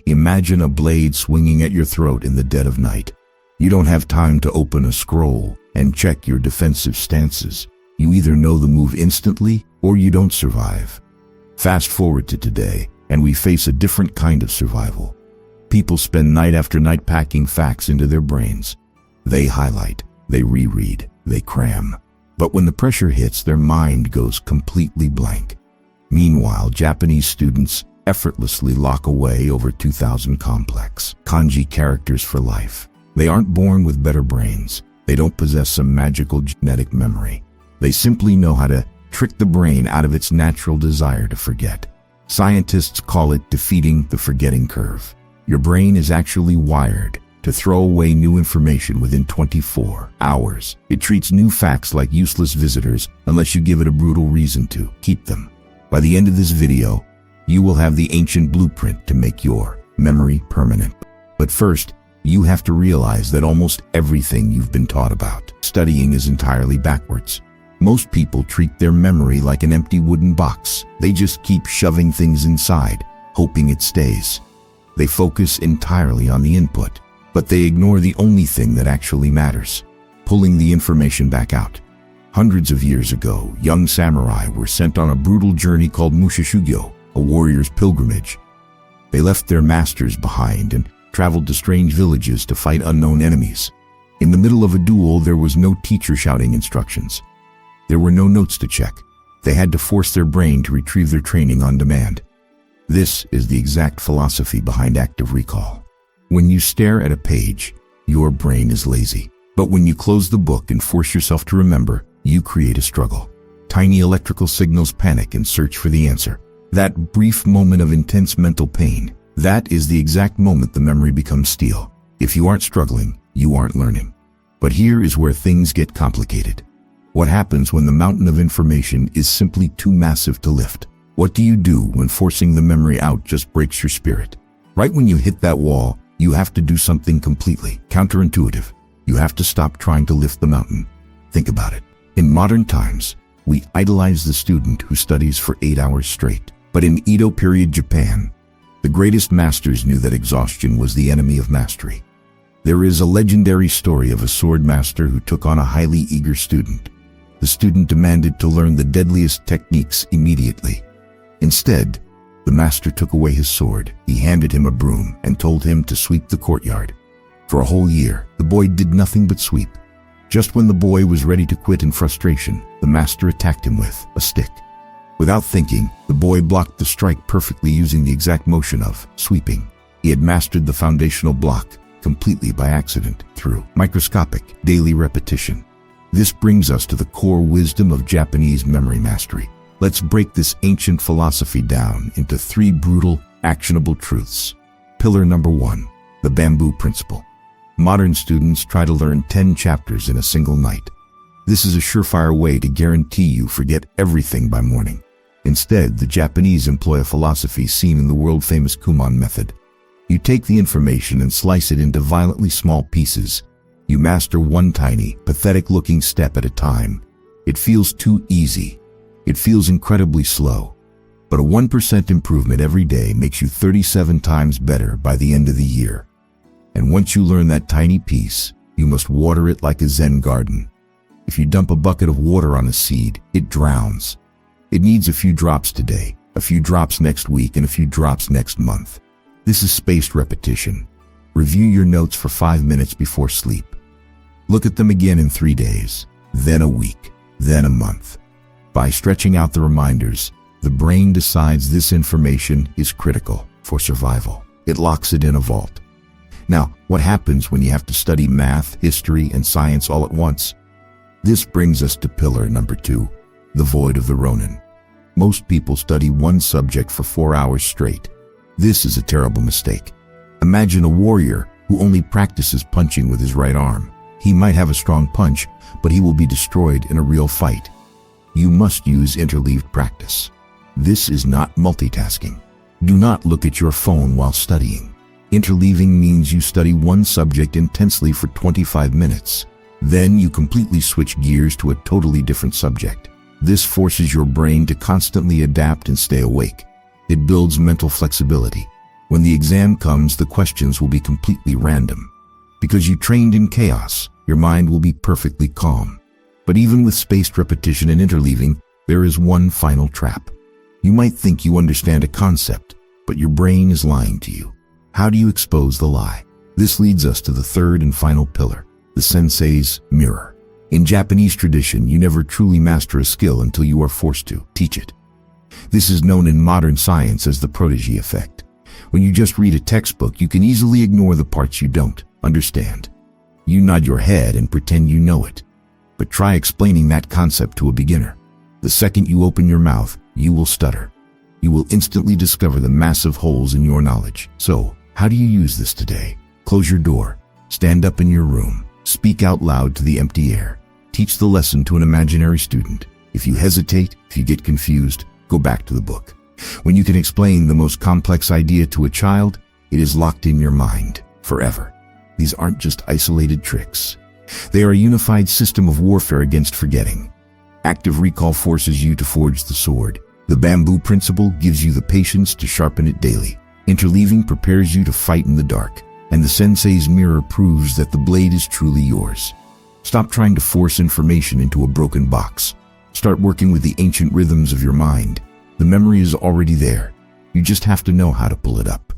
Imagine a blade swinging at your throat in the dead of night. You don't have time to open a scroll and check your defensive stances. You either know the move instantly or you don't survive. Fast forward to today, and we face a different kind of survival. People spend night after night packing facts into their brains. They highlight, they reread, they cram. But when the pressure hits, their mind goes completely blank. Meanwhile, Japanese students effortlessly lock away over 2,000 complex kanji characters for life. They aren't born with better brains. They don't possess some magical genetic memory. They simply know how to trick the brain out of its natural desire to forget. Scientists call it defeating the forgetting curve. Your brain is actually wired to throw away new information within 24 hours. It treats new facts like useless visitors unless you give it a brutal reason to keep them. By the end of this video, you will have the ancient blueprint to make your memory permanent. But first, you have to realize that almost everything you've been taught about studying is entirely backwards. Most people treat their memory like an empty wooden box. They just keep shoving things inside, hoping it stays. They focus entirely on the input, but they ignore the only thing that actually matters: pulling the information back out. Hundreds of years ago, young samurai were sent on a brutal journey called Mushishugyo, a warrior's pilgrimage. They left their masters behind and traveled to strange villages to fight unknown enemies. In the middle of a duel, there was no teacher shouting instructions. There were no notes to check. They had to force their brain to retrieve their training on demand. This is the exact philosophy behind active recall. When you stare at a page, your brain is lazy. But when you close the book and force yourself to remember, you create a struggle. Tiny electrical signals panic and search for the answer. That brief moment of intense mental pain, that is the exact moment the memory becomes steel. If you aren't struggling, you aren't learning. But here is where things get complicated. What happens when the mountain of information is simply too massive to lift? What do you do when forcing the memory out just breaks your spirit? Right when you hit that wall, you have to do something completely counterintuitive. You have to stop trying to lift the mountain. Think about it. In modern times, we idolize the student who studies for 8 hours straight. But in Edo period Japan, the greatest masters knew that exhaustion was the enemy of mastery. There is a legendary story of a sword master who took on a highly eager student. The student demanded to learn the deadliest techniques immediately. Instead, the master took away his sword. He handed him a broom and told him to sweep the courtyard. For a whole year, the boy did nothing but sweep. Just when the boy was ready to quit in frustration, the master attacked him with a stick. Without thinking, the boy blocked the strike perfectly using the exact motion of sweeping. He had mastered the foundational block completely by accident through microscopic daily repetition. This brings us to the core wisdom of Japanese memory mastery. Let's break this ancient philosophy down into 3 brutal, actionable truths. Pillar number 1, the bamboo principle. Modern students try to learn 10 chapters in a single night. This is a surefire way to guarantee you forget everything by morning. Instead, the Japanese employ a philosophy seen in the world-famous Kumon Method. You take the information and slice it into violently small pieces. You master one tiny, pathetic-looking step at a time. It feels too easy. It feels incredibly slow. But a 1% improvement every day makes you 37 times better by the end of the year. And once you learn that tiny piece, you must water it like a Zen garden. If you dump a bucket of water on a seed, it drowns. It needs a few drops today, a few drops next week, and a few drops next month. This is spaced repetition. Review your notes for 5 minutes before sleep. Look at them again in 3 days, then a week, then a month. By stretching out the reminders, the brain decides this information is critical for survival. It locks it in a vault. Now, what happens when you have to study math, history, and science all at once? This brings us to pillar number 2, the void of the Ronin. Most people study one subject for 4 hours straight. This is a terrible mistake. Imagine a warrior who only practices punching with his right arm. He might have a strong punch, but he will be destroyed in a real fight. You must use interleaved practice. This is not multitasking. Do not look at your phone while studying. Interleaving means you study one subject intensely for 25 minutes. Then you completely switch gears to a totally different subject. This forces your brain to constantly adapt and stay awake. It builds mental flexibility. When the exam comes, the questions will be completely random. Because you trained in chaos, your mind will be perfectly calm. But even with spaced repetition and interleaving, there is one final trap. You might think you understand a concept, but your brain is lying to you. How do you expose the lie? This leads us to the third and final pillar, the sensei's mirror. In Japanese tradition, you never truly master a skill until you are forced to teach it. This is known in modern science as the Protege Effect. When you just read a textbook, you can easily ignore the parts you don't understand. You nod your head and pretend you know it. But try explaining that concept to a beginner. The second you open your mouth, you will stutter. You will instantly discover the massive holes in your knowledge. So, how do you use this today? Close your door, stand up in your room, speak out loud to the empty air. Teach the lesson to an imaginary student. If you hesitate, if you get confused, go back to the book. When you can explain the most complex idea to a child, it is locked in your mind forever. These aren't just isolated tricks. They are a unified system of warfare against forgetting. Active recall forces you to forge the sword. The bamboo principle gives you the patience to sharpen it daily. Interleaving prepares you to fight in the dark. And the sensei's mirror proves that the blade is truly yours. Stop trying to force information into a broken box. Start working with the ancient rhythms of your mind. The memory is already there. You just have to know how to pull it up.